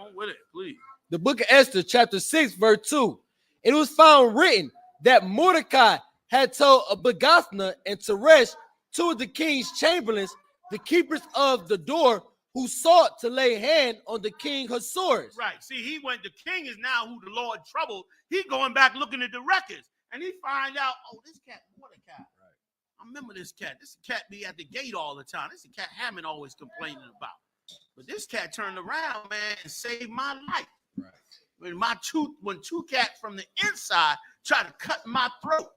on with it, please. The book of Esther, chapter 6, verse 2. It was found written that Mordecai had told Abagthana and Teresh, two of the king's chamberlains, the keepers of the door, who sought to lay hand on the king Ahasuerus. Right. See, the king is now who the Lord troubled. He going back looking at the records, and he find out, oh, this cat Mordecai. Right. I remember this cat. This cat be at the gate all the time. This is the cat Hammond always complaining about. But this cat turned around, man, and saved my life. Right. When two cats from the inside tried to cut my throat.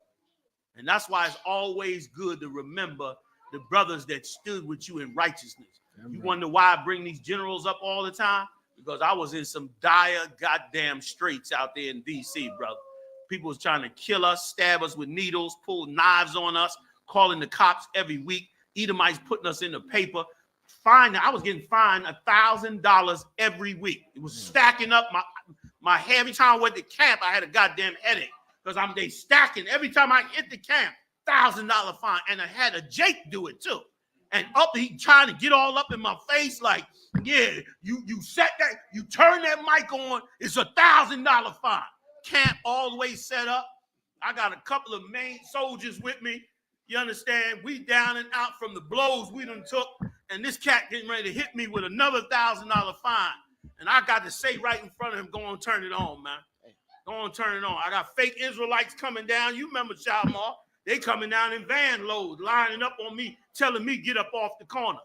And that's why it's always good to remember the brothers that stood with you in righteousness. Amen. You wonder why I bring these generals up all the time? Because I was in some dire goddamn straits out there in D.C., brother. People was trying to kill us, stab us with needles, pull knives on us, calling the cops every week. Edomites putting us in the paper. I was getting fined $1,000 every week. It was stacking up my hair. Every time I went to camp, I had a goddamn headache because they stacking. Every time I hit the camp, $1,000 fine. And I had a Jake do it too. And he trying to get all up in my face like, yeah, you set that, you turn that mic on, it's $1,000 fine. Camp all the way set up. I got a couple of main soldiers with me. You understand? We down and out from the blows we done took. And this cat getting ready to hit me with another $1,000 fine. And I got to say right in front of him, go on, turn it on, man. Go on, turn it on. I got fake Israelites coming down. You remember Shalmar? They coming down in van loads, lining up on me, telling me get up off the corner.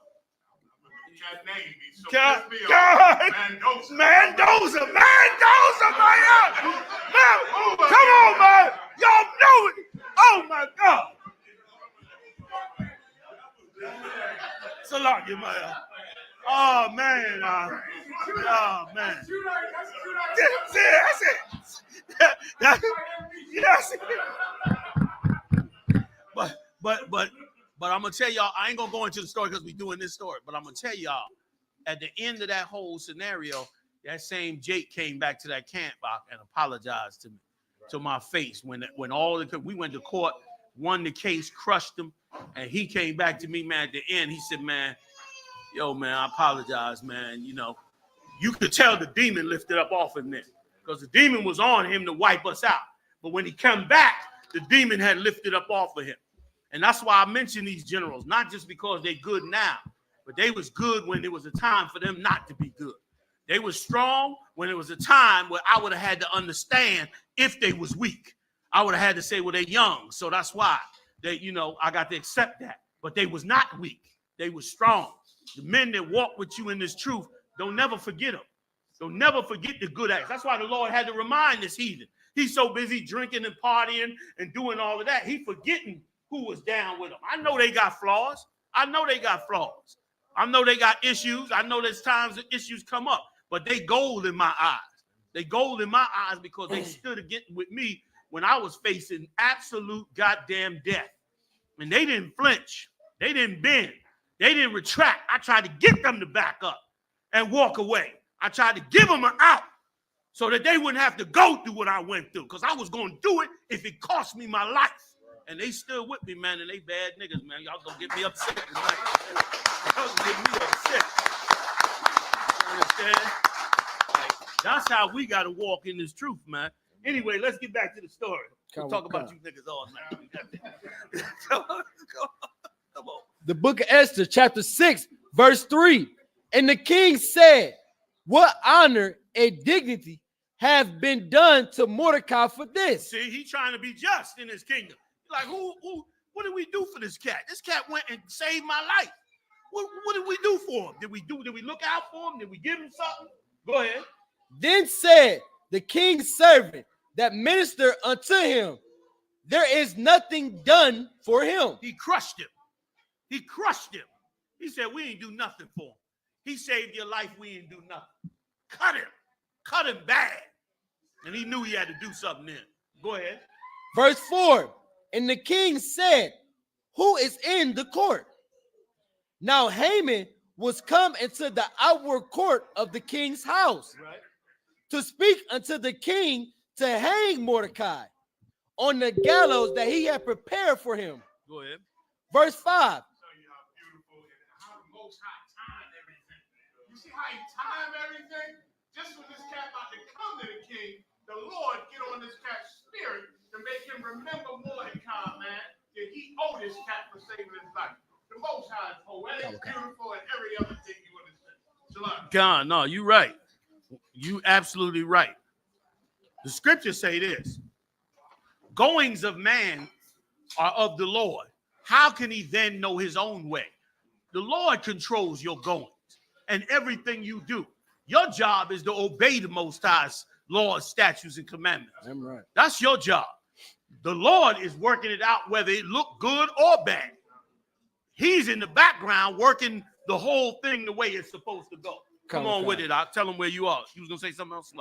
Mendoza, man. Come on, man. Y'all know it. Oh, my God. Salah, you man. Oh, man. Oh, man. That's it. Yes. But I'm gonna tell y'all, I ain't gonna go into the story because we're doing this story, but I'm gonna tell y'all, at the end of that whole scenario, that same Jake came back to that camp and apologized to me, to my face. When we went to court, won the case, crushed him, and he came back to me, man, at the end. He said, man, yo, man, I apologize, man. You know, you could tell the demon lifted up off him then, because the demon was on him to wipe us out. But when he come back, the demon had lifted up off of him. And that's why I mention these generals, not just because they're good now, but they was good when there was a time for them not to be good. They was strong when it was a time where I would have had to understand if they was weak. I would have had to say, well, they're young. So that's why I got to accept that. But they was not weak. They was strong. The men that walk with you in this truth, don't never forget them. Don't never forget the good acts. That's why the Lord had to remind this heathen. He's so busy drinking and partying and doing all of that. He forgetting who was down with them. I know they got flaws. I know they got issues. I know there's times that issues come up, but they gold in my eyes. They gold in my eyes because they stood against with me when I was facing absolute goddamn death. And they didn't flinch. They didn't bend. They didn't retract. I tried to get them to back up and walk away. I tried to give them an out so that they wouldn't have to go through what I went through, because I was going to do it if it cost me my life. And they still with me, man, and they bad niggas, man. Y'all gonna get me upset tonight. Y'all gonna get me upset. You understand? Like, that's how we gotta walk in this truth, man. Anyway, let's get back to the story. We'll talk about you niggas all night. Come on. The book of Esther, chapter 6, verse 3. And the king said, what honor and dignity have been done to Mordecai for this? See, he trying to be just in his kingdom. Like, what did we do for this cat? This cat went and saved my life. What did we do for him? Did we look out for him? Did we give him something? Go ahead. Then said the king's servant that ministered unto him, there is nothing done for him. He crushed him. He crushed him. He said, we ain't do nothing for him. He saved your life. We ain't do nothing. Cut him. Cut him bad. And he knew he had to do something then. Go ahead. Verse 4. And the king said, who is in the court? Now Haman was come into the outward court of the king's house, right, to speak unto the king to hang Mordecai on the gallows that he had prepared for him. Go ahead. Verse 5. You see how he timed everything? Just Lord get on this cat's spirit to make him remember Mordecai, man, that he owed this cat for saving his life. The Most High is poetic, beautiful, and every other thing you understand. Shalom. God, no, you right. You absolutely right. The scriptures say this: goings of man are of the Lord. How can he then know his own way? The Lord controls your goings and everything you do. Your job is to obey the Most High's laws, statutes, and commandments. I'm right. That's your job. The Lord is working it out whether it look good or bad. He's in the background working the whole thing the way it's supposed to go. Come on with it. I'll tell them where you are. You was going to say something else?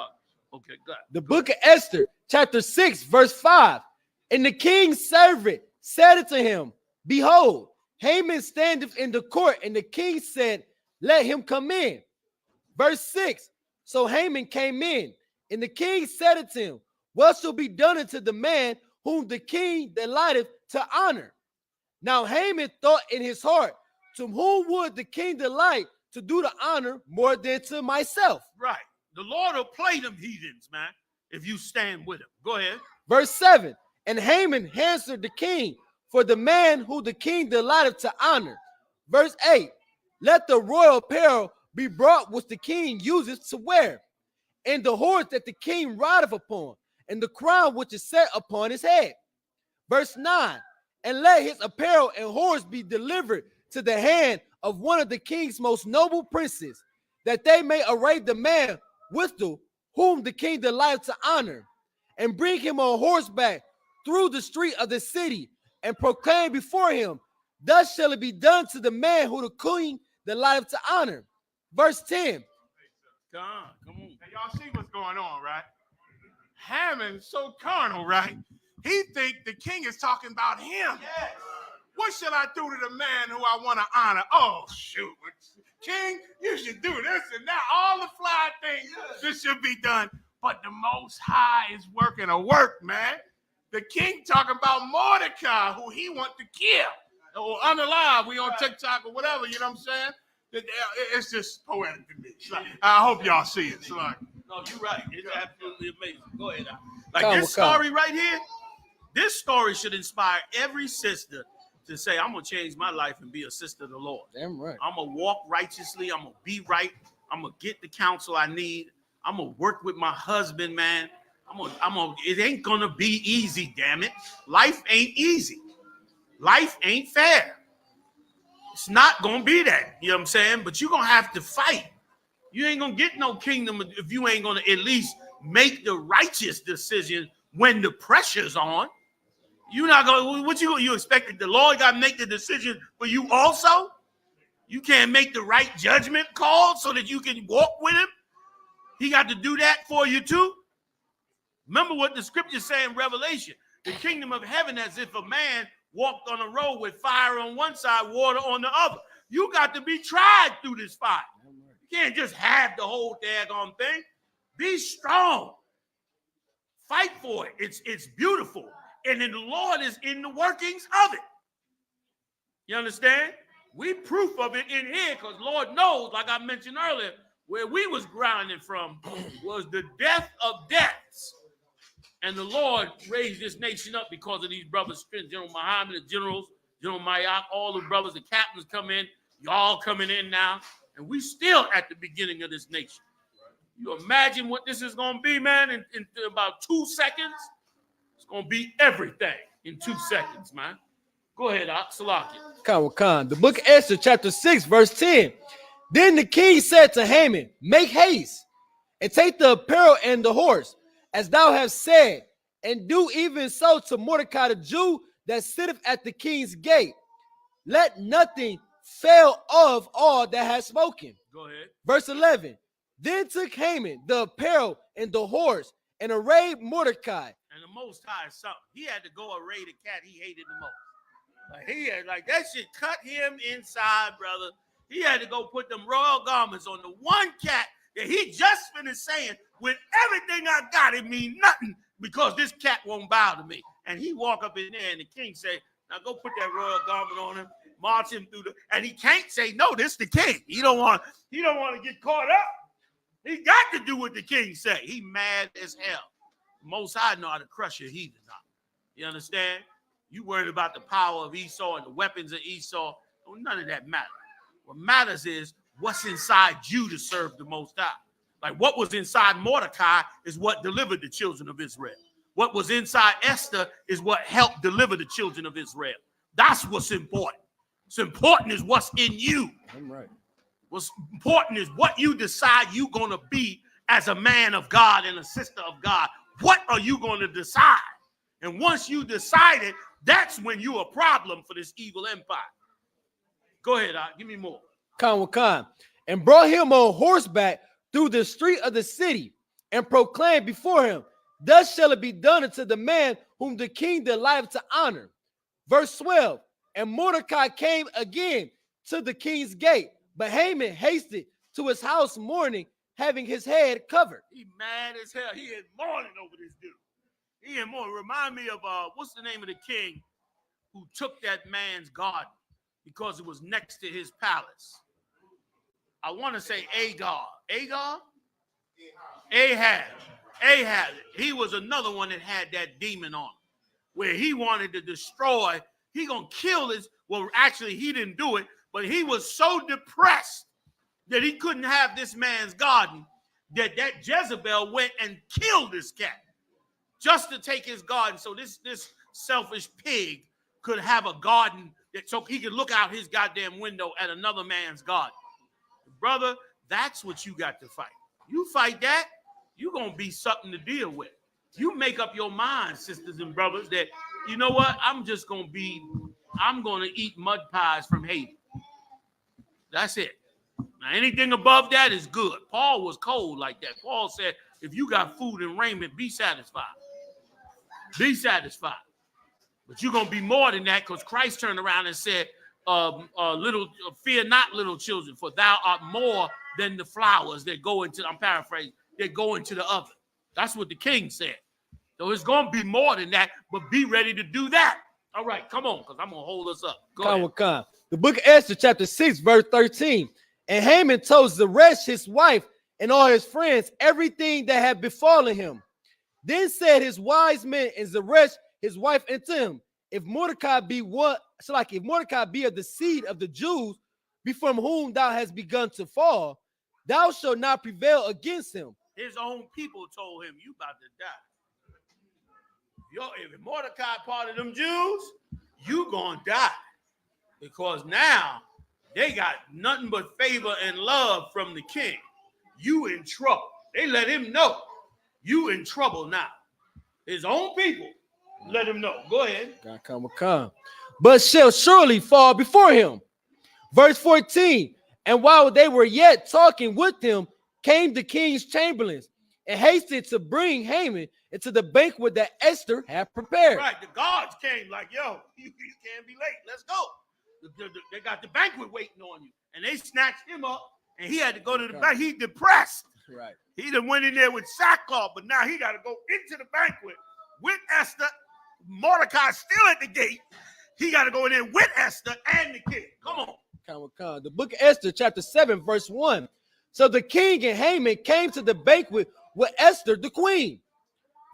Okay, good. The book of Esther, chapter 6, verse 5. And the king's servant said unto him, behold, Haman standeth in the court. And the king said, let him come in. Verse 6. So Haman came in, and the king said unto him, what shall be done unto the man whom the king delighteth to honor? Now Haman thought in his heart, to whom would the king delight to do the honor more than to myself? Right. The Lord will play them heathens, man, if you stand with him. Go ahead. Verse 7. And Haman answered the king for the man who the king delighted to honor. Verse 8. Let the royal apparel be brought which the king uses to wear, and the horse that the king rideth upon, and the crown which is set upon his head. Verse 9. And let his apparel and horse be delivered to the hand of one of the king's most noble princes, that they may array the man withal whom the king delighted to honor, and bring him on horseback through the street of the city, and proclaim before him, thus shall it be done to the man who the king delighted to honor. Verse 10. Come on. Now, y'all see what's going on, right? Haman's so carnal, right? He think the king is talking about him. Yes. What shall I do to the man who I want to honor? Oh, shoot. King, you should do this and that. All the fly things, this should be done. But the Most High is working a work, man. The king talking about Mordecai, who he want to kill. Or unalive, we on TikTok or whatever, you know what I'm saying? It's just poetic to me. I hope y'all see it. So like, no, you're right. It's absolutely amazing. Go ahead. Like this story right here, this story should inspire every sister to say, I'm going to change my life and be a sister of the Lord. Damn right. I'm going to walk righteously. I'm going to be right. I'm going to get the counsel I need. I'm going to work with my husband, man. It ain't going to be easy, damn it. Life ain't easy. Life ain't fair. It's not going to be that. You know what I'm saying? But you're going to have to fight. You ain't going to get no kingdom if you ain't going to at least make the righteous decision when the pressure's on. You're not going to, you expected the Lord got to make the decision for you also? You can't make the right judgment call so that you can walk with him? He got to do that for you too? Remember what the scriptures say in Revelation. The kingdom of heaven as if a man walked on a road with fire on one side, water on the other. You got to be tried through this fire. You can't just have the whole daggone thing. Be strong. Fight for it. It's beautiful. And then the Lord is in the workings of it. You understand? We proof of it in here because Lord knows, like I mentioned earlier, where we was grounded from was the death of deaths. And the Lord raised this nation up because of these brothers, General Muhammad, the generals, General Mayak, all the brothers, the captains come in. Y'all coming in now. And we still at the beginning of this nation. You imagine what this is going to be, man, in about 2 seconds? It's going to be everything in 2 seconds, man. Go ahead, Salaki. Khan. The book of Esther, chapter 6, verse 10. Then the king said to Haman, make haste and take the apparel and the horse, as thou hast said, and do even so to Mordecai the Jew that sitteth at the king's gate. Let nothing fail of all that has spoken. Go ahead. Verse 11. Then took Haman the apparel and the horse and arrayed Mordecai. And the Most High is something. He had to go array the cat he hated the most. Like that shit cut him inside, brother. He had to go put them royal garments on the one cat that he just finished saying, with everything I got, it mean nothing because this cat won't bow to me. And he walk up in there and the king say, now go put that royal garment on him, march him through and he can't say, no, this the king. He don't want to get caught up. He got to do what the king say. He mad as hell. Most High know how to crush your heathen. You understand? You worried about the power of Esau and the weapons of Esau. Well, none of that matters. What matters is what's inside you to serve the Most High. Like what was inside Mordecai is what delivered the children of Israel. What was inside Esther is what helped deliver the children of Israel. That's what's important. What's important is what's in you. I'm right. What's important is what you decide you're going to be as a man of God and a sister of God. What are you going to decide? And once you decide it, that's when you're a problem for this evil empire. Go ahead, give me more. Khan, and brought him on horseback through the street of the city and proclaimed before him, thus shall it be done unto the man whom the king delighteth to honor. Verse 12, and Mordecai came again to the king's gate, but Haman hasted to his house mourning, having his head covered. He mad as hell. He is mourning over this dude. He is mourning. Remind me of, what's the name of the king who took that man's garden because it was next to his palace? I want to say Agar. Ahab. He was another one that had that demon on him, where he wanted to destroy. He gonna kill his. Well, actually, he didn't do it, but he was so depressed that he couldn't have this man's garden that Jezebel went and killed this cat just to take his garden. So this selfish pig could have a garden so he could look out his goddamn window at another man's garden. Brother, that's what you got to fight. You fight that, you're going to be something to deal with. You make up your mind, sisters and brothers, that, you know what, I'm going to eat mud pies from Haiti. That's it. Now, anything above that is good. Paul was cold like that. Paul said, if you got food and raiment, be satisfied. Be satisfied. But you're going to be more than that, because Christ turned around and said, fear not, little children, for thou art more than the flowers that go into, I'm paraphrasing, that go into the oven. That's what the king said. So it's going to be more than that, but be ready to do that. All right, come on, because I'm going to hold us up. Go ahead. The book of Esther, chapter 6, verse 13. And Haman told Zeresh, his wife, and all his friends everything that had befallen him. Then said his wise men and Zeresh, his wife, unto him, if Mordecai be if Mordecai be of the seed of the Jews, before whom thou hast begun to fall, thou shalt not prevail against him. His own people told him, you about to die. If Mordecai part of them Jews, you gonna die. Because now they got nothing but favor and love from the king. You in trouble. They let him know you in trouble now. His own people let him know. Go ahead. Come. But shall surely fall before him. Verse 14. And while they were yet talking with him, came the king's chamberlains and hasted to bring Haman into the banquet that Esther had prepared. Right. The guards came like, yo, you can't be late. Let's go. They got the banquet waiting on you. And they snatched him up, and he had to go to the banquet. He depressed. Right. He done went in there with sackcloth, but now he got to go into the banquet with Esther. Mordecai still at the gate. He got to go in there with Esther and the king. Come on. The book of Esther, chapter 7, verse 1. So the king and Haman came to the banquet with Esther, the queen.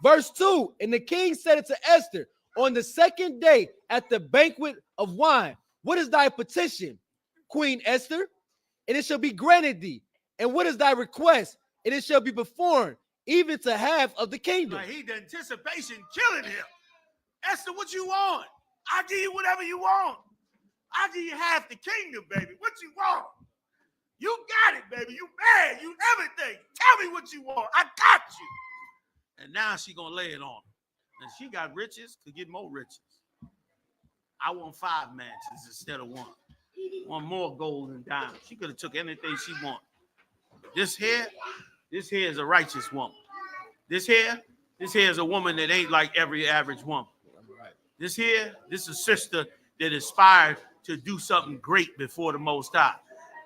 Verse 2. And the king said unto Esther, on the second day at the banquet of wine, what is thy petition, Queen Esther? And it shall be granted thee. And what is thy request? And it shall be performed, even to half of the kingdom. Like the anticipation killing him. Esther, what you want? I'll give you whatever you want. I'll give you half the kingdom, baby. What you want? You got it, baby. You mad. You everything. Tell me what you want. I got you. And now she going to lay it on him. And she got riches, could get more riches. I want 5 mansions instead of 1. One more gold and diamonds. She could have took anything she wanted. This here is a righteous woman. This here is a woman that ain't like every average woman. This is a sister that aspired to do something great before the Most High.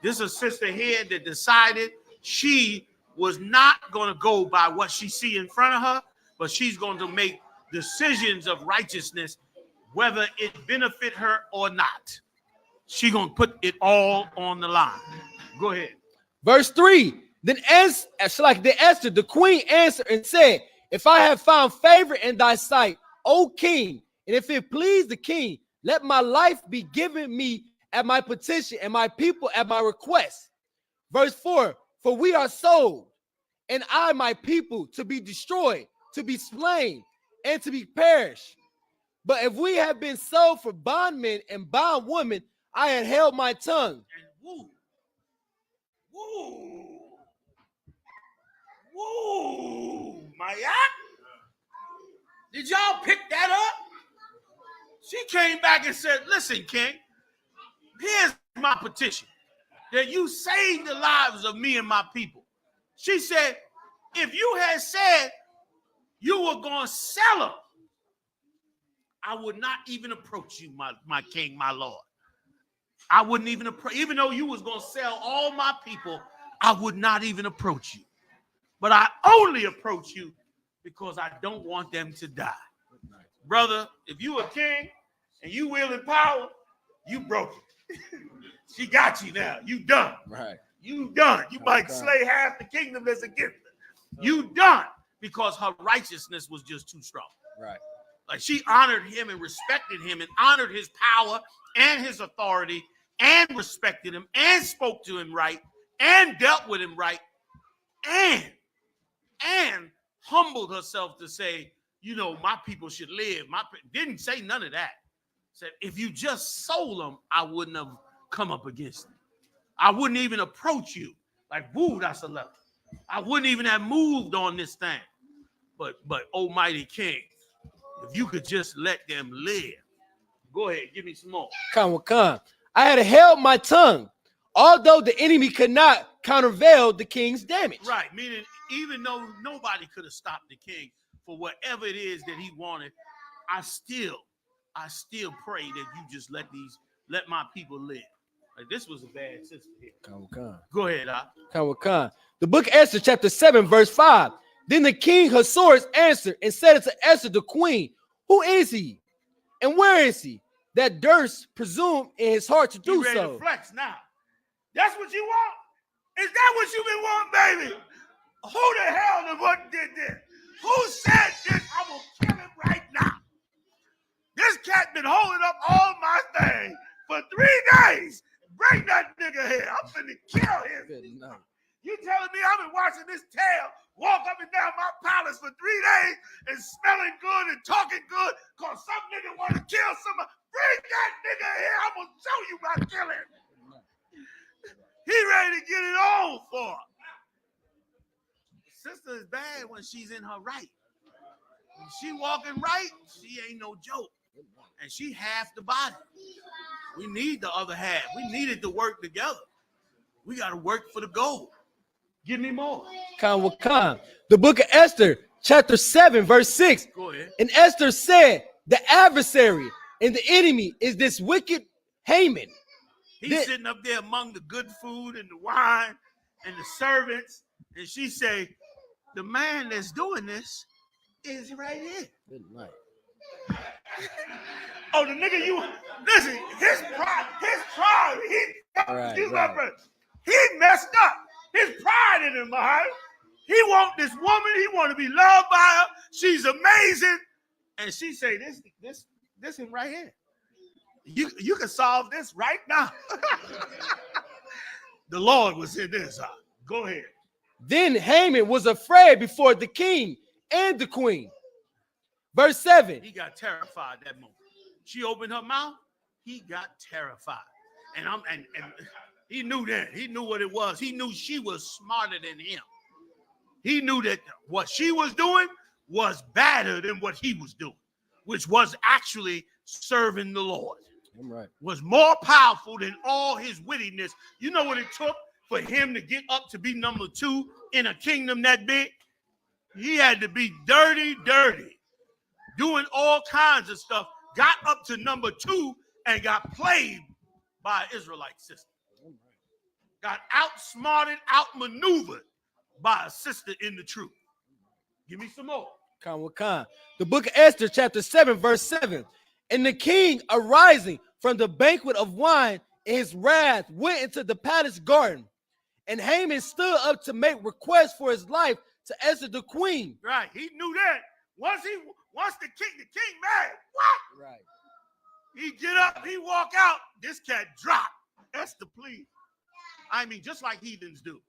This is a sister here that decided she was not going to go by what she see in front of her, but she's going to make decisions of righteousness, whether it benefit her or not. She going to put it all on the line. Go ahead. Verse 3. Then Esther, the queen answered and said, if I have found favor in thy sight, O king, and if it please the king, let my life be given me at my petition and my people at my request. Verse 4, for we are sold, and I, my people, to be destroyed, to be slain, and to be perished. But if we have been sold for bondmen and bondwomen, I had held my tongue. And woo, woo, woo, my yacht. Did y'all pick that up? She came back and said, listen, king, here's my petition, that you save the lives of me and my people. She said, if you had said you were going to sell them, I would not even approach you, my king, my lord. I wouldn't even approach, even though you was going to sell all my people, I would not even approach you. But I only approach you because I don't want them to die. Brother, if you a king and you wielding power, you broke it. She got you now. You done. Right. You done. You might slay half the kingdom that's against her. You done because her righteousness was just too strong. Right. Like she honored him and respected him and honored his power and his authority and respected him and spoke to him right and dealt with him right and humbled herself to say, you know, my people should live. Didn't say none of that. Said, if you just sold them, I wouldn't have come up against them. I wouldn't even approach you. Like, woo, that's a level. I wouldn't even have moved on this thing. But Almighty King, if you could just let them live. Go ahead, give me some more. Khan. I had held my tongue, although the enemy could not countervail the king's damage. Right, meaning even though nobody could have stopped the king for whatever it is that he wanted, I still pray that you just let my people live. Like, this was a bad sister here. Go ahead, Khan. The book of Esther, chapter 7, verse 5. Then the king Ahasuerus answered and said unto Esther the queen, who is he? And where is he that durst presume in his heart to do ready so? To flex now. That's what you want? Is that what you been wanting, baby? Who the hell and what did this? Who said this? I'm gonna kill him right now. This cat been holding up all my things for 3 days. Bring that nigga here. I'm finna kill him. You telling me I've been watching this tail walk up and down my palace for 3 days and smelling good and talking good because some nigga want to kill somebody? Bring that nigga here. I'm going to show you my killing. He ready to get it on for her. Sister is bad when she's in her right. When she walking right, she ain't no joke. And she half the body. We need the other half. We needed to work together. We got to work for the goal. Give me more. Khan. The book of Esther, chapter 7, verse 6. Go ahead. And Esther said, the adversary and the enemy is this wicked Haman. He's sitting up there among the good food and the wine and the servants. And she say, the man that's doing this is right here. Good night. Oh, the nigga listen, his pride, he messed up. His pride in him, man. He want this woman, he want to be loved by her. She's amazing. And she say, this him right here. You can solve this right now. The Lord was in this. Go ahead. Then Haman was afraid before the king and the queen. Verse 7. He got terrified that moment. She opened her mouth. He got terrified. And he knew that. He knew what it was. He knew she was smarter than him. He knew that what she was doing was better than what he was doing, which was actually serving the Lord. I'm right. Was more powerful than all his wittiness. You know what it took for him to get up to be number 2 in a kingdom that big? He had to be dirty, doing all kinds of stuff, got up to number 2 and got played by an Israelite sister. Got outsmarted, outmaneuvered by a sister in the truth. Give me some more. Khan. The book of Esther, chapter 7, verse 7. And the king, arising from the banquet of wine in his wrath, went into the palace garden. And Haman stood up to make request for his life to Esther the queen. Right. He knew that. Once the king mad. What? Right. He get up, he walk out. This cat drop. Esther, please. I mean, just like heathens do.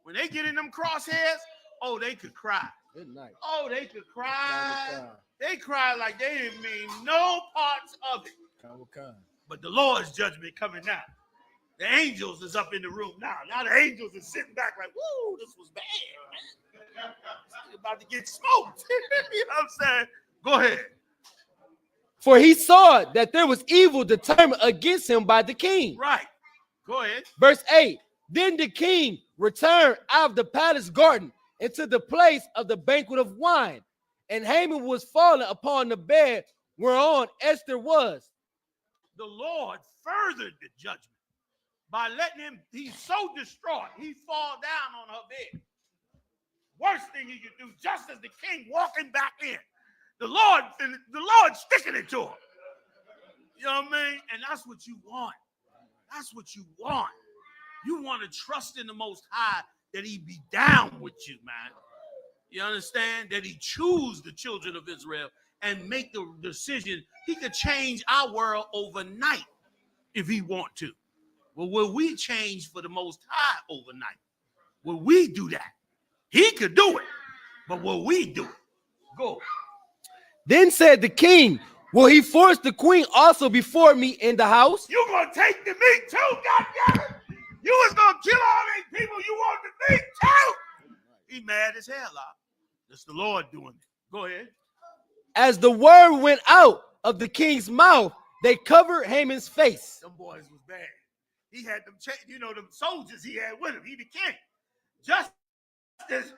When they get in them crosshairs, oh, they could cry. Good night. Oh, they could cry. They cry like they didn't mean no parts of it. But the Lord's judgment coming now. The angels is up in the room now. Now the angels is sitting back like, woo, this was bad, man. About to get smoked. You know what I'm saying? Go ahead. For he saw that there was evil determined against him by the king. Right. Go ahead. Verse 8. Then the king returned out of the palace garden into the place of the banquet of wine. And Haman was fallen upon the bed whereon Esther was. The Lord furthered the judgment by letting him, he's so distraught, he fall down on her bed. Worst thing he could do, just as the king walking back in. The Lord sticking it to him. You know what I mean? And that's what you want. That's what you want. You want to trust in the Most High that he be down with you, man. You understand? That he choose the children of Israel and make the decision. He could change our world overnight if he want to. Well, will we change for the Most High overnight? Will we do that? He could do it, but will we do it? Go. Then said the king, will he force the queen also before me in the house? You gonna take the meat too, goddammit? You was gonna kill all these people. You want the meat too? He mad as hell, It's the Lord doing it. Go ahead. As the word went out of the king's mouth, they covered Haman's face. Them boys was bad. He had them, them soldiers he had with him. He the king. Just as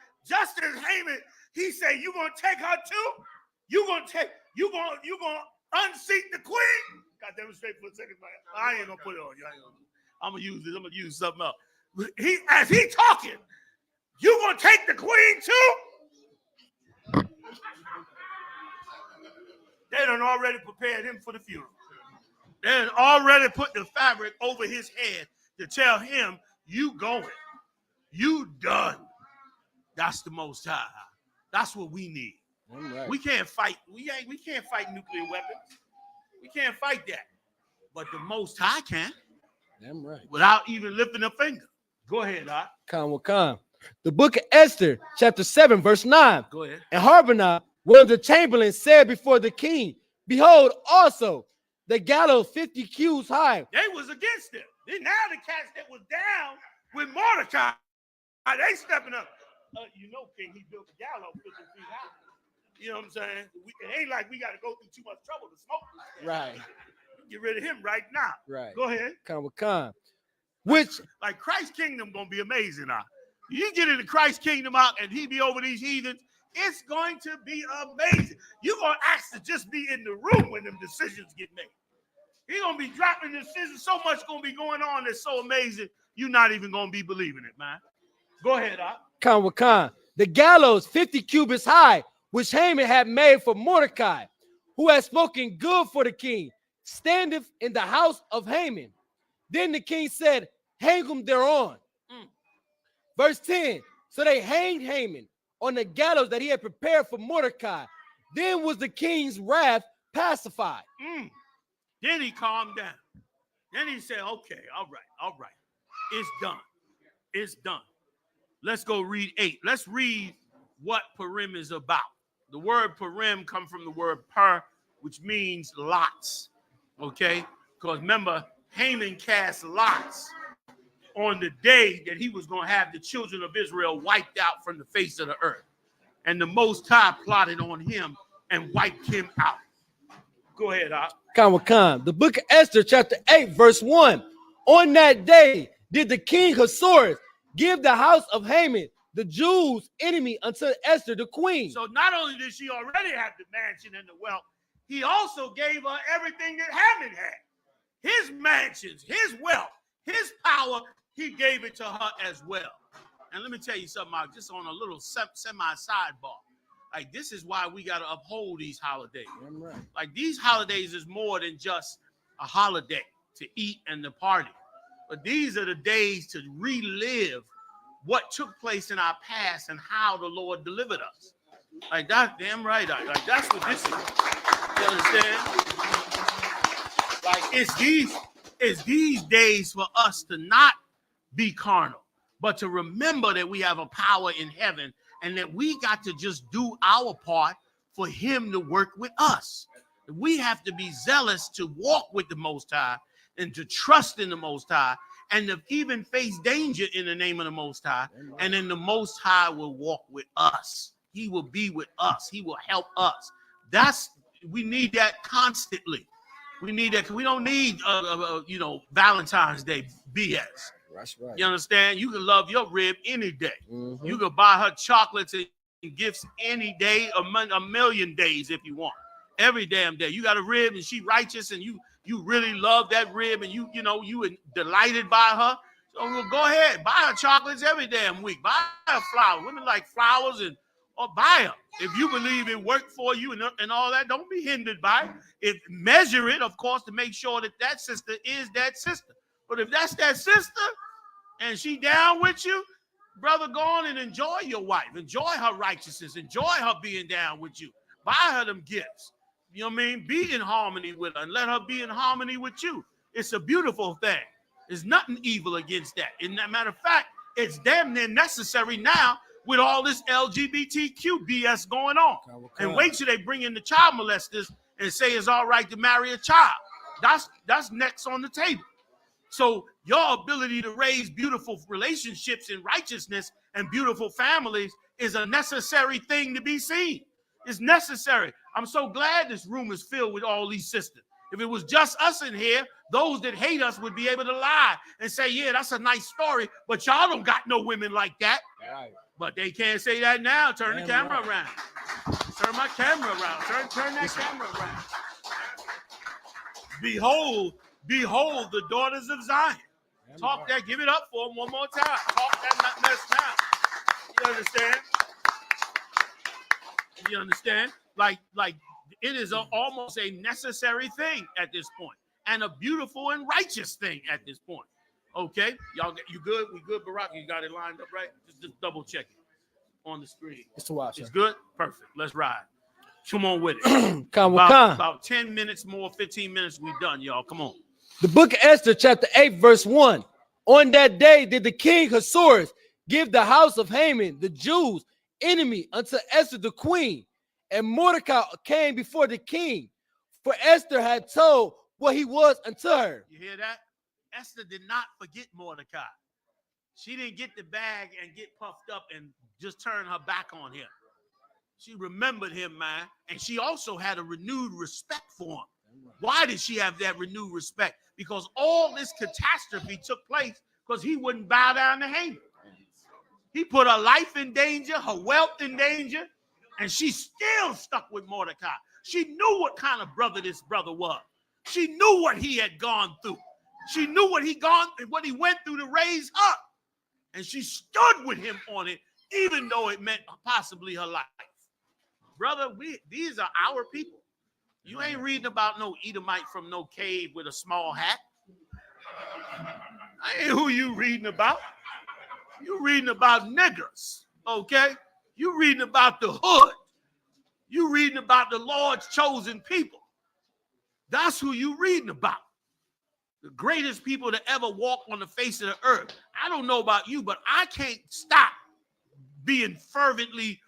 Haman, he said, you gonna take her too? You gonna unseat the queen? God demonstrate for a second, man. I ain't gonna put it on you. I'm gonna use this. I'm gonna use something else. As he talking, you gonna take the queen too? They done already prepared him for the funeral. They done already put the fabric over his head to tell him, you going. You done. That's the Most High. That's what we need. Right. We can't fight. We can't fight nuclear weapons. We can't fight that. But the Most High can. Damn right. Without even lifting a finger. Go ahead, Khan. The book of Esther, chapter 7, verse 9. Go ahead. And Harbonah, one of the chamberlains, said before the king, behold, also the gallows 50 cubits high. They was against it. Then now the cats that was down with Mordecai, they stepping up. King, he built a gallows 50 feet high. You know what I'm saying? It ain't like we got to go through too much trouble to smoke this. Right. Get rid of him right now. Right. Go ahead. Khan. Which, like Christ's kingdom gonna be amazing now. You get into Christ's kingdom out and he be over these heathens, it's going to be amazing. You're gonna ask to just be in the room when them decisions get made. He's gonna be dropping decisions. So much gonna be going on that's so amazing, you're not even gonna be believing it, man. Go ahead, Khan. The gallows 50 cubits high, which Haman had made for Mordecai, who had spoken good for the king, standeth in the house of Haman. Then the king said, hang him thereon. Verse 10. So they hanged Haman on the gallows that he had prepared for Mordecai. Then was the king's wrath pacified. Then he calmed down. Then he said, okay, all right. It's done. Let's go read 8. Let's read what PURIM is about. The word PURIM comes from the word pur, which means lots. Okay? Because remember, Haman cast lots on the day that he was going to have the children of Israel wiped out from the face of the earth. And the Most High plotted on him and wiped him out. Go ahead, Khan. The book of Esther, chapter 8, verse 1. On that day did the king Ahasuerus give the house of Haman, the Jews' enemy, unto Esther, the queen. So not only did she already have the mansion and the wealth, he also gave her everything that Haman had. His mansions, his wealth, his power, he gave it to her as well. And let me tell you something, Mark, just on a little semi-sidebar. Like, this is why we got to uphold these holidays. Right. Like, these holidays is more than just a holiday to eat and to party. But these are the days to relive what took place in our past and how the Lord delivered us. Like that, damn right. Like that's what this is. You understand? Like it's these days for us to not be carnal, but to remember that we have a power in heaven and that we got to just do our part for him to work with us. We have to be zealous to walk with the Most High and to trust in the Most High and to even face danger in the name of the Most High. And then the Most High will walk with us. He will be with us. He will help us. We need that constantly. We need that. We don't need, Valentine's Day BS. That's right. You understand? You can love your rib any day. Mhm. You can buy her chocolates and gifts any day, a million days if you want. Every damn day. You got a rib and she righteous and you really love that rib and you delighted by her. So go ahead, buy her chocolates every damn week. Buy her flowers. Women like flowers or buy them. If you believe it worked for you and all that, don't be hindered by it. Measure it, of course, to make sure that sister is that sister. But if that's that sister and she down with you, brother, go on and enjoy your wife. Enjoy her righteousness. Enjoy her being down with you. Buy her them gifts. You know what I mean? Be in harmony with her and let her be in harmony with you. It's a beautiful thing. There's nothing evil against that. As a matter of fact, it's damn near necessary now with all this LGBTQ BS going on. And wait till they bring in the child molesters and say it's all right to marry a child. That's next on the table. So your ability to raise beautiful relationships in righteousness and beautiful families is a necessary thing to be seen. It's necessary. I'm so glad this room is filled with all these sisters. If it was just us in here, those that hate us would be able to lie and say, yeah, that's a nice story, but y'all don't got no women like that. Right. But they can't say that now. Turn the camera around. Turn my camera around. Turn that camera around. Behold the daughters of Zion. Talk that. Give it up for them one more time. Talk that mess now. You understand? You understand? Like it is almost a necessary thing at this point, and a beautiful and righteous thing at this point. Okay, y'all, you good? We good, Barack? You got it lined up, right? Just double check it on the screen. It's a while, It's good? Perfect. Let's ride. Come on with it. About 10 minutes more, 15 minutes, we done, y'all. Come on. The book of Esther, chapter 8, verse 1. On that day did the king Ahasuerus give the house of Haman, the Jews, enemy, unto Esther the queen. And Mordecai came before the king, for Esther had told what he was unto her. You hear that? Esther did not forget Mordecai. She didn't get the bag and get puffed up and just turn her back on him. She remembered him, man. And she also had a renewed respect for him. Why did she have that renewed respect? Because all this catastrophe took place because he wouldn't bow down to Haman. He put her life in danger, her wealth in danger, and she still stuck with Mordecai. She knew what kind of brother this brother was. She knew what he had gone through. She knew what he went through to raise up. And she stood with him on it, even though it meant possibly her life. Brother, these are our people. You ain't reading about no Edomite from no cave with a small hat. I ain't who you reading about. You reading about niggers, okay? You reading about the hood. You reading about the Lord's chosen people. That's who you reading about. The greatest people to ever walk on the face of the earth. I don't know about you, but I can't stop being fervently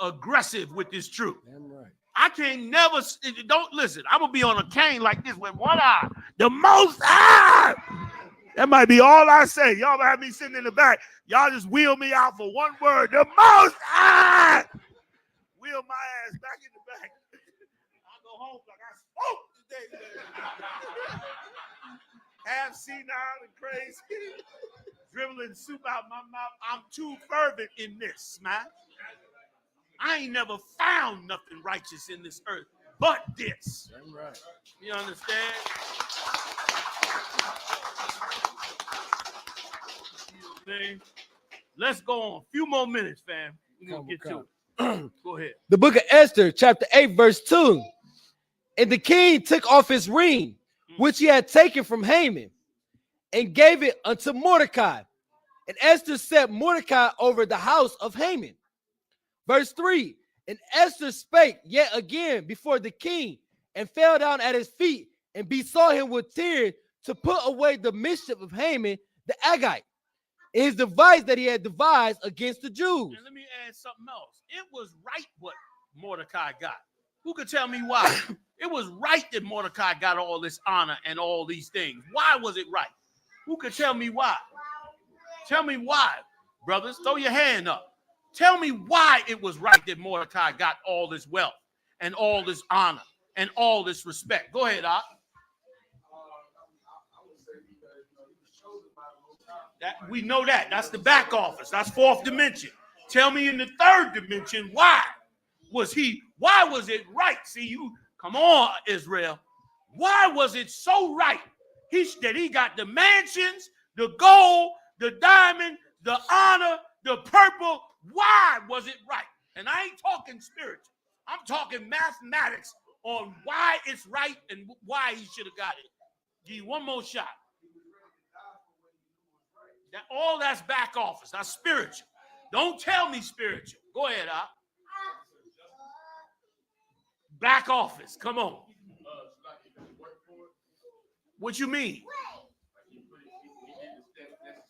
aggressive with this truth. Damn right. I can't never, don't listen. I'm going to be on a cane like this with one eye. The Most High. That might be all I say. Y'all have me sitting in the back. Y'all just wheel me out for one word. The Most High. Wheel my ass back in the back. I go home like I spoke today. Half senile and crazy. Dribbling soup out my mouth. I'm too fervent in this, man. I ain't never found nothing righteous in this earth but this. That's right. You understand? Let's go on. A few more minutes, fam. We're going to get to it. Go ahead. The book of Esther, chapter 8, verse 2. And the king took off his ring, which he had taken from Haman, and gave it unto Mordecai. And Esther set Mordecai over the house of Haman. Verse 3. And Esther spake yet again before the king, and fell down at his feet, and besought him with tears to put away the mischief of Haman the Agagite, his device that he had devised against the Jews. And let me add something else. It was right what Mordecai got. Who could tell me why? It was right that Mordecai got all this honor and all these things. Why was it right? Who could tell me why? Tell me why, brothers. Throw your hand up. Tell me why it was right that Mordecai got all this wealth and all this honor and all this respect. Go ahead, Ak. That, we know that. That's the back office. That's fourth dimension. Tell me in the third dimension, why was it right? See, you, come on, Israel. Why was it so right that he got the mansions, the gold, the diamond, the honor, the purple? Why was it right? And I ain't talking spiritual. I'm talking mathematics on why it's right and why he should have got it. Give you one more shot. That, all that's back office. That's spiritual. Don't tell me spiritual. Go ahead, Al. Back office. Come on. What you mean?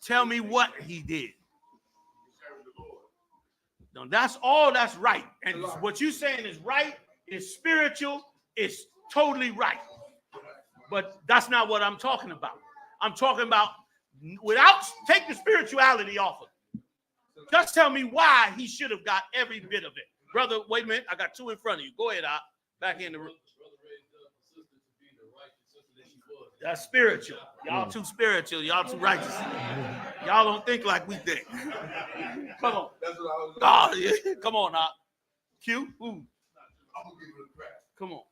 Tell me what he did. No, that's all that's right. And what you're saying is right, is spiritual, is totally right. But that's not what I'm talking about. I'm talking about without, take the spirituality off of it. Just tell me why he should have got every bit of it. Brother, wait a minute. I got two in front of you. Go ahead, Al. Back in the room. That's spiritual. Y'all too spiritual. Y'all too righteous. Y'all don't think like we think. Come on. Oh, yeah. Come on, Al. Q. Ooh. Come on.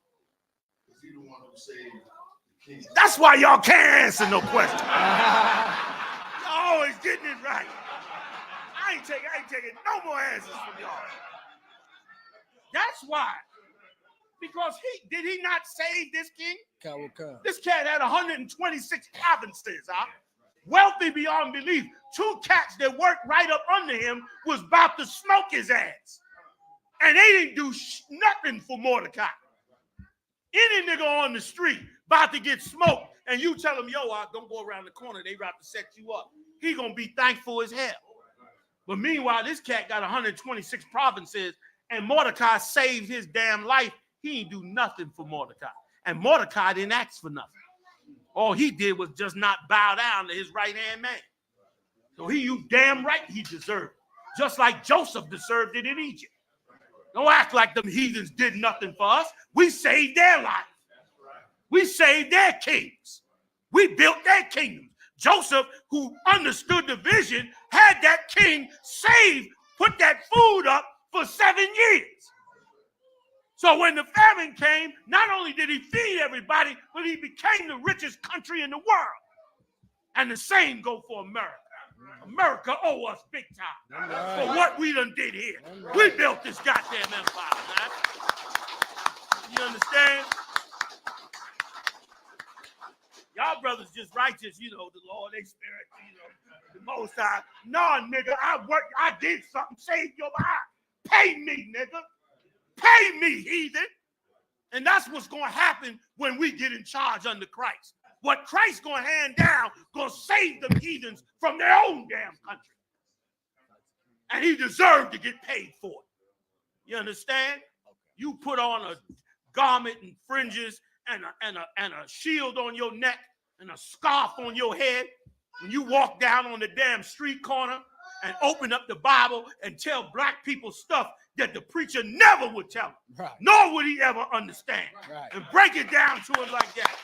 That's why y'all can't answer no question. Y'all always getting it right. I ain't taking no more answers from y'all. That's why. Because did he not save this king? This cat had 126 provinces, huh? Wealthy beyond belief. Two cats that worked right up under him was about to smoke his ass. And they didn't do nothing for Mordecai. Any nigga on the street about to get smoked, and you tell him, yo, don't go around the corner, they about to set you up. He gonna be thankful as hell. But meanwhile, this cat got 126 provinces, and Mordecai saved his damn life. He ain't do nothing for Mordecai. And Mordecai didn't ask for nothing. All he did was just not bow down to his right-hand man. So you damn right he deserved it. Just like Joseph deserved it in Egypt. Don't act like them heathens did nothing for us. We saved their life. We saved their kings. We built their kingdoms. Joseph, who understood the vision, had that king saved, put that food up for 7 years. So when the famine came, not only did he feed everybody, but he became the richest country in the world. And the same go for America. America owe us big time for what we done did here. We built this goddamn empire, man. You understand? Y'all brothers just righteous, you know, the Lord, they spirit, you know, the Most High. Nah, nigga, I worked, I did something, saved your life. Pay me, nigga. Pay me, heathen. And that's what's going to happen when we get in charge under Christ. What Christ's going to hand down, going to save them heathens from their own damn country. And he deserved to get paid for it. You understand? You put on a garment and fringes and a shield on your neck and a scarf on your head, and you walk down on the damn street corner and open up the Bible and tell black people stuff that the preacher never would tell them, nor would he ever understand, and break it down to him like that.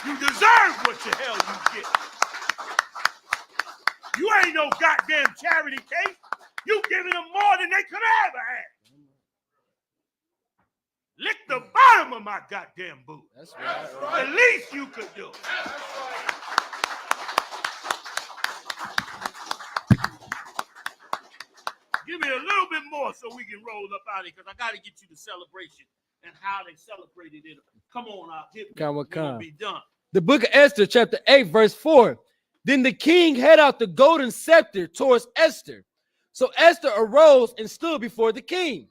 You deserve what the hell you get. You ain't no goddamn charity case. You giving them more than they could ever have. Lick the bottom of my goddamn boot. That's right. The least you could do. Give me a little bit more so we can roll up out of here, because I got to get you the celebration and how they celebrated it. Come on out. We're going to be done. The book of Esther, chapter 8, verse 4. Then the king held out the golden scepter towards Esther. So Esther arose and stood before the king.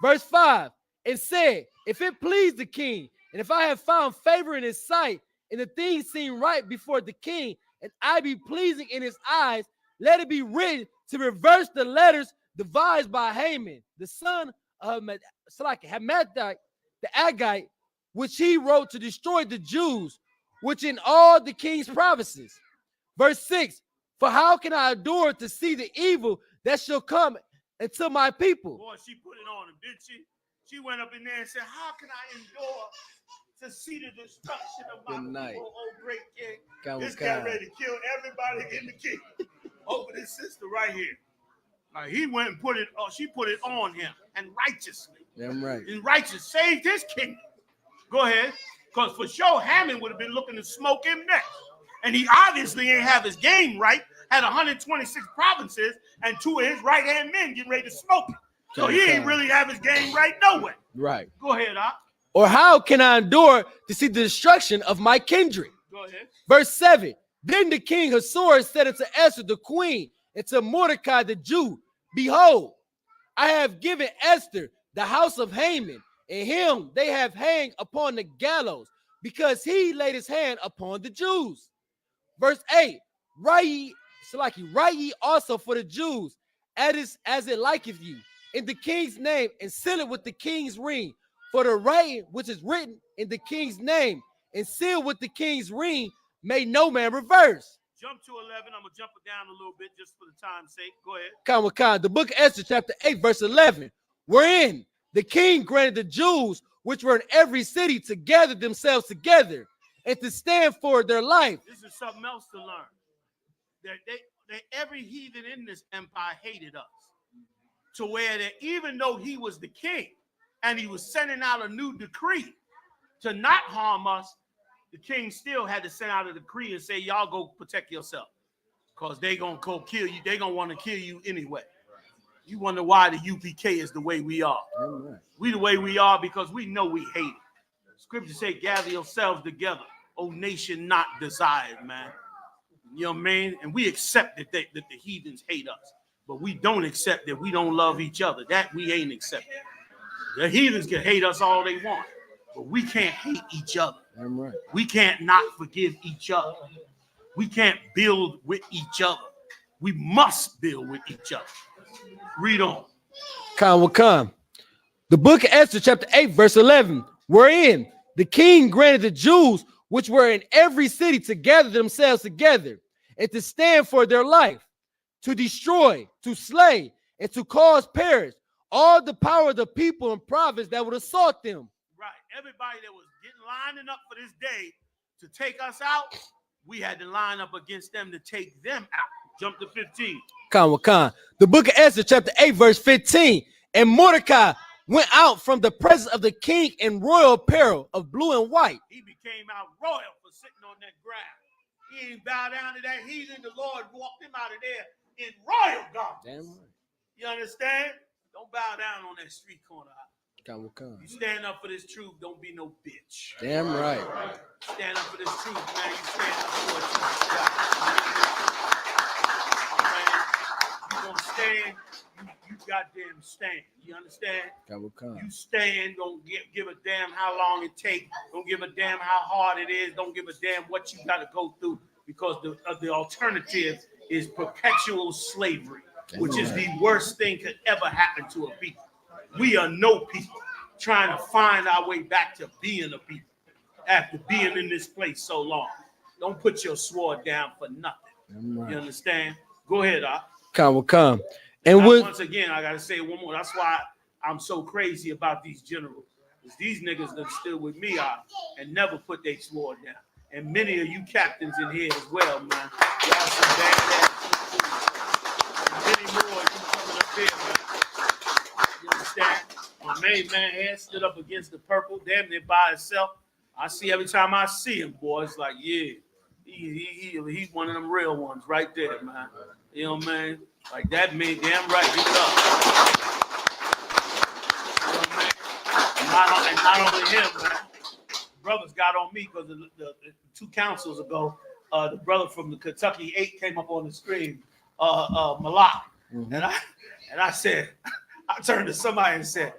Verse 5, and said, if it please the king, and if I have found favor in his sight, and the thing seem right before the king, and I be pleasing in his eyes, let it be written to reverse the letters devised by Haman, the son of Hammedatha, the Agagite, which he wrote to destroy the Jews, which in all the king's provinces. Verse 6, for how can I endure to see the evil that shall come into my people? Boy, she put it on him, didn't she? She went up in there and said, how can I endure to see the destruction of my people, oh great king? This guy ready to kill everybody in the kingdom over this sister right here. Like he went and put it, she put it on him, and righteously. Damn right. And righteous saved his kingdom. Go ahead. Because for sure, Haman would have been looking to smoke him next. And he obviously ain't have his game right, had 126 provinces, and 2 of his right-hand men getting ready to smoke him. So he ain't really have his game right no way. Right. Go ahead, Op. Or how can I endure to see the destruction of my kindred? Go ahead. Verse 7, then the king Ahasuerus said unto Esther the queen, and to Mordecai the Jew, behold, I have given Esther the house of Haman, and him they have hanged upon the gallows, because he laid his hand upon the Jews. Verse 8, write ye also for the Jews, as it liketh you, in the king's name, and seal it with the king's ring. For the writing which is written in the king's name, and sealed with the king's ring, may no man reverse. Jump to 11. I'm going to jump it down a little bit just for the time's sake. Go ahead. Come. The book of Esther, chapter 8, verse 11, wherein the king granted the Jews which were in every city to gather themselves together and to stand for their life. This is something else to learn. Every heathen in this empire hated us, to where that even though he was the king and he was sending out a new decree to not harm us, the king still had to send out a decree and say, y'all go protect yourself, because they gonna go kill you. They gonna want to kill you anyway. You wonder why the UPK is the way we are. Right. We the way we are because we know we hate it. Scripture say, gather yourselves together, O nation not desired, man. You know what I mean? And we accept that the heathens hate us, but we don't accept that we don't love each other. That we ain't accepting. The heathens can hate us all they want, but we can't hate each other. I'm right. We can't not forgive each other. We can't build with each other. We must build with each other. Read on. Come. The book of Esther, chapter 8, verse 11, wherein the king granted the Jews which were in every city to gather themselves together and to stand for their life, to destroy, to slay, and to cause perish all the power of the people and province that would assault them. Right. Everybody that was lining up for this day to take us out, we had to line up against them to take them out. Jump to 15. Come. The book of Esther, chapter 8, verse 15. And Mordecai went out from the presence of the king in royal apparel of blue and white. He became out royal for sitting on that ground. He ain't bow down to that heathen. The Lord walked him out of there in royal garments. Damn right. You understand? Don't bow down on that street corner. Come. You stand up for this truth. Don't be no bitch. Damn right. Stand up for this truth, man. You stand up for it. You gonna stand. You goddamn stand. You understand? Come. You stand. Don't give a damn how long it takes. Don't give a damn how hard it is. Don't give a damn what you got to go through, because the alternative is perpetual slavery, which is the worst thing could ever happen to a people. We are no people trying to find our way back to being a people after being in this place so long. Don't put your sword down for nothing. Right. You understand? Go ahead, Op. Come. And once again, I gotta say one more. That's why I'm so crazy about these generals. Because these niggas that stood with me out and never put their sword down. And many of you captains in here as well, man. Y'all some badass. Many more of you coming up here, man. You understand? My main man here stood up against the purple, damn near by himself. I see every time I see him, boy, it's like, yeah, he's one of them real ones right there, man. You know what I mean? Like that man, damn right, give it up. You know what I mean? And not only him, man. Brothers got on me because the 2 councils ago, the brother from the Kentucky 8 came up on the screen, Malak. Mhm. And I said, I turned to somebody and said,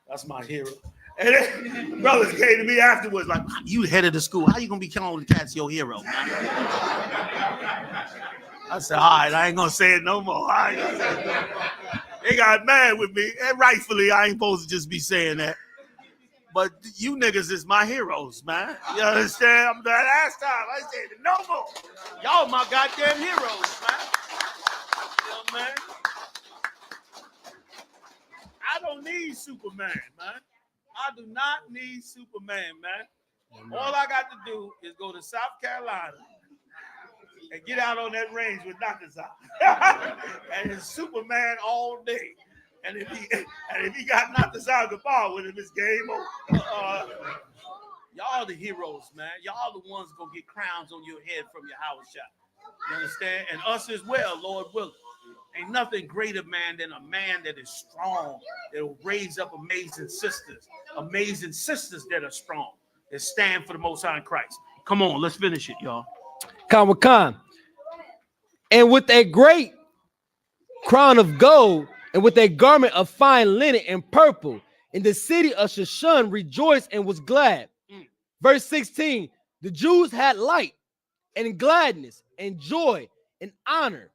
that's my hero. And then brothers came to me afterwards like, you head of the school. How you going to be calling the cats your hero, man? I said, all right, I ain't going to say it no more. They got mad with me. And rightfully, I ain't supposed to just be saying that. But you niggas is my heroes, man. You understand? I'm the last time I said it no more. Y'all my goddamn heroes, man. You know, man. I don't need Superman, man. I do not need Superman, man. All I got to do is go to South Carolina and get out on that range with Nakazak. And it's Superman all day. And if he got Nakazak the ball with him, it's game over. Y'all the heroes, man. Y'all the ones gonna get crowns on your head from your house shot. You understand? And us as well, Lord willing. Ain't nothing greater, man, than a man that is strong, that'll raise up amazing sisters that are strong, that stand for the Most High in Christ. Come on, let's finish it, y'all. Khan. And with a great crown of gold, and with a garment of fine linen and purple, in the city of Shushan rejoiced and was glad. Verse 16, the Jews had light and gladness and joy and honor.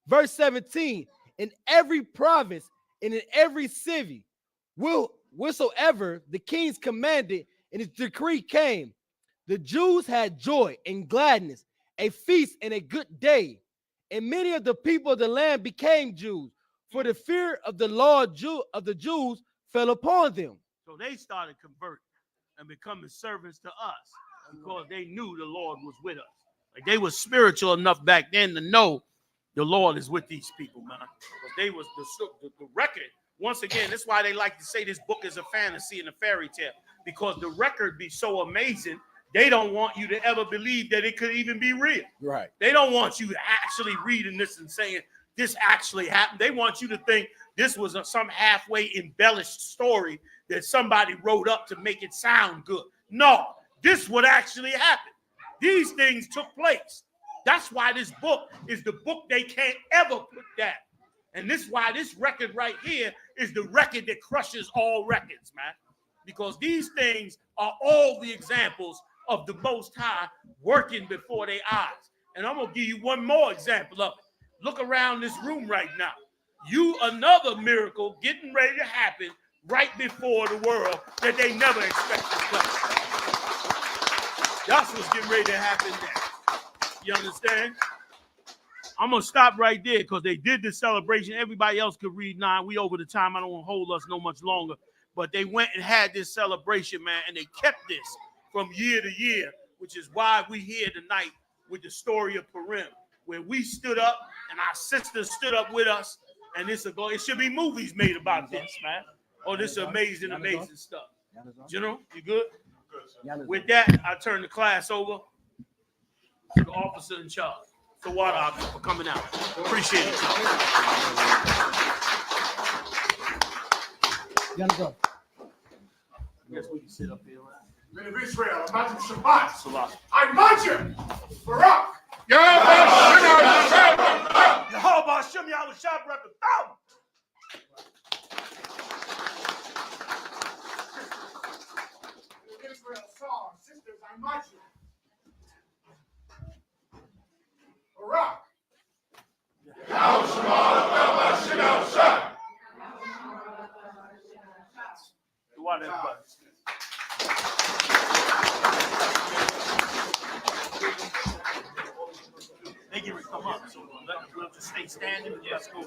Verse 17, in every province and in every city, wheresoever the kings commanded and his decree came, the Jews had joy and gladness, a feast and a good day. And many of the people of the land became Jews, for the fear of the Lord of the Jews fell upon them. So they started converting and becoming servants to us because they knew the Lord was with us. Like they were spiritual enough back then to know the Lord is with these people, man. Because they was the record. Once again, that's why they like to say this book is a fantasy and a fairy tale, because the record be so amazing. They don't want you to ever believe that it could even be real. Right. They don't want you actually reading this and saying this actually happened. They want you to think this was some halfway embellished story that somebody wrote up to make it sound good. No, this would actually happen. These things took place. That's why this book is the book they can't ever put down. And this is why this record right here is the record that crushes all records, man. Because these things are all the examples of the Most High working before their eyes. And I'm going to give you one more example of it. Look around this room right now. Another miracle getting ready to happen right before the world that they never expected to come. That's what's getting ready to happen next. You understand? I'm going to stop right there because they did this celebration. Everybody else could read 9. We over the time. I don't want to hold us no much longer. But they went and had this celebration, man, and they kept this from year to year, which is why we here tonight with the story of Purim, where we stood up and our sisters stood up with us, and it should be movies made about this, man. Oh, this is amazing stuff. General, you good? With that, I turn the class over to the officer in charge. So Wada for coming out. Appreciate it. You gotta go. I guess we can sit up here, right? Men of Israel, imagine Shabbat. Salat. I imagine Barak. Yehovah Hashem Yahweh Shah B'Rakatam. Israel saw sisters, I imagine Barak. They get to come up, so we'll just stay standing and let's go.